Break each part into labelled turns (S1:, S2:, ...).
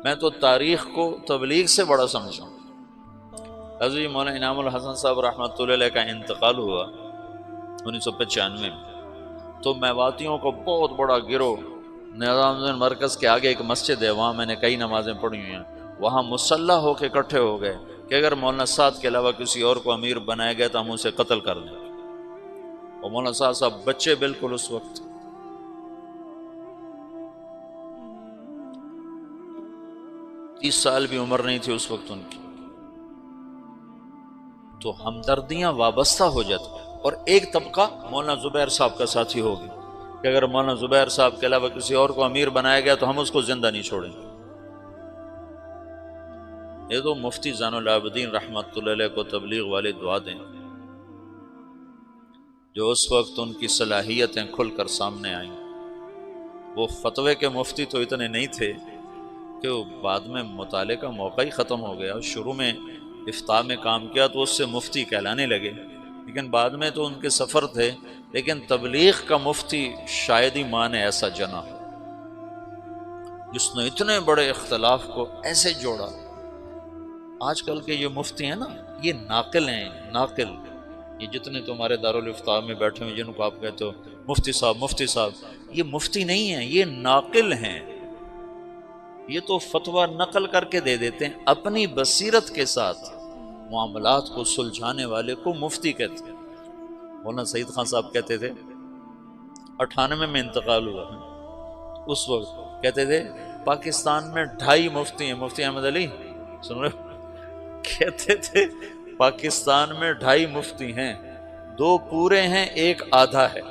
S1: میں تو تاریخ کو تبلیغ سے بڑا سمجھا ہوں۔ حضرت مولانا انعام الحسن صاحب رحمۃ اللہ علیہ کا انتقال ہوا 1995 میں، تو میواتیوں کو بہت بڑا گروہ نظام الدین مرکز کے آگے ایک مسجد ہے، وہاں میں نے کئی نمازیں پڑھی ہوئی ہیں، وہاں مسلح ہو کے اکٹھے ہو گئے کہ اگر مولانا سعد کے علاوہ کسی اور کو امیر بنایا گیا تو ہم اسے قتل کر دیں گے۔ اور مولانا سعد صاحب بچے بالکل اس وقت، 30 سال بھی عمر نہیں تھی اس وقت ان کی، تو ہمدردیاں وابستہ ہو جاتی۔ اور ایک طبقہ مولانا زبیر صاحب کا ساتھی ہوگی کہ اگر مولانا زبیر صاحب کے علاوہ کسی اور کو امیر بنایا گیا تو ہم اس کو زندہ نہیں چھوڑیں گے۔ یہ تو مفتی زین العابدین رحمۃ اللہ علیہ کو تبلیغ والے دعا دیں، جو اس وقت ان کی صلاحیتیں کھل کر سامنے آئیں۔ وہ فتوے کے مفتی تو اتنے نہیں تھے کہ وہ بعد میں مطالعے کا موقع ہی ختم ہو گیا، شروع میں افتاء میں کام کیا تو اس سے مفتی کہلانے لگے، لیکن بعد میں تو ان کے سفر تھے، لیکن تبلیغ کا مفتی شاید ہی ماں نے ایسا جنا جس نے اتنے بڑے اختلاف کو ایسے جوڑا۔ آج کل کے یہ مفتی ہیں نا، یہ ناقل ہیں، ناقل، یہ جتنے تمہارے دارالافتاء میں بیٹھے ہوئے جن کو آپ کہتے ہو مفتی صاحب مفتی صاحب، یہ مفتی نہیں ہیں، یہ ناقل ہیں۔ یہ تو فتویٰ نقل کر کے دے دیتے ہیں، اپنی بصیرت کے ساتھ معاملات کو سلجھانے والے کو مفتی کہتے ہیں۔ مولانا سعید خان صاحب کہتے تھے، 98 میں انتقال ہوا، اس وقت کہتے تھے پاکستان میں 2.5 مفتی ہیں، مفتی احمد علی سن رہے ہو؟ کہتے تھے پاکستان میں 2.5 مفتی ہیں، 2 پورے ہیں، 1 آدھا ہے۔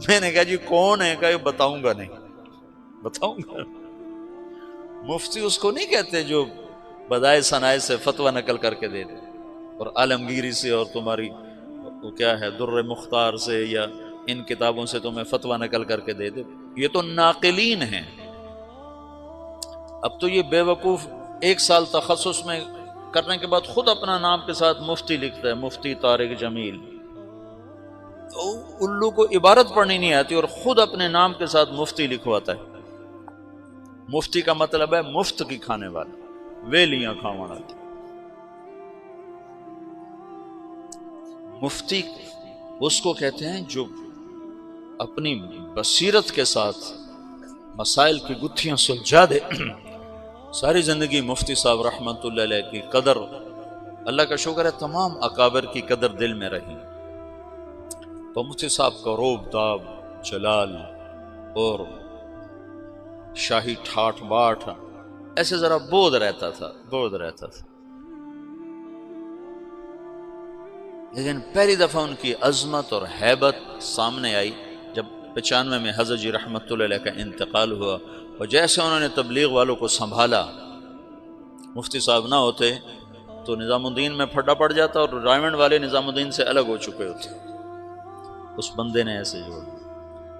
S1: میں نے کہا جی کون ہے؟ کہ بتاؤں گا نہیں، بتاؤں گا۔ مفتی اس کو نہیں کہتے جو بدائے ثنائے سے فتویٰ نقل کر کے دے دے، اور عالمگیری سے اور تمہاری وہ کیا ہے در مختار سے یا ان کتابوں سے تمہیں فتویٰ نقل کر کے دے دے۔ یہ تو ناقلین ہیں۔ اب تو یہ بے وقوف 1 سال تخصص میں کرنے کے بعد خود اپنا نام کے ساتھ مفتی لکھتا ہے، مفتی طارق جمیل۔ تو الو کو عبارت پڑھنی نہیں آتی اور خود اپنے نام کے ساتھ مفتی لکھواتا ہے۔ مفتی کا مطلب ہے مفت کی کھانے والا، ویلیاں کھاوانا۔ مفتی اس کو کہتے ہیں جو اپنی بصیرت کے ساتھ مسائل کی گتھیاں سلجھا دے۔ ساری زندگی مفتی صاحب رحمۃ اللہ علیہ کی قدر، اللہ کا شکر ہے تمام اکابر کی قدر دل میں رہی، تو مفتی صاحب کا روب داب، جلال اور شاہی ٹھاٹ باٹ ایسے ذرا بود رہتا تھا، بود رہتا تھا۔ لیکن پہلی دفعہ ان کی عظمت اور ہیبت سامنے آئی جب 95 میں حضرت جی رحمۃ اللہ علیہ کا انتقال ہوا، اور جیسے انہوں نے تبلیغ والوں کو سنبھالا، مفتی صاحب نہ ہوتے تو نظام الدین میں پھڈا پڑ جاتا اور رائمنڈ والے نظام الدین سے الگ ہو چکے ہوتے۔ اس بندے نے ایسے جوڑ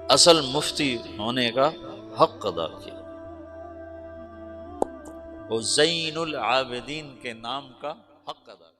S1: اصل مفتی ہونے کا حق ادا کیا، وہ زین العابدین کے نام کا حق ادا کیا۔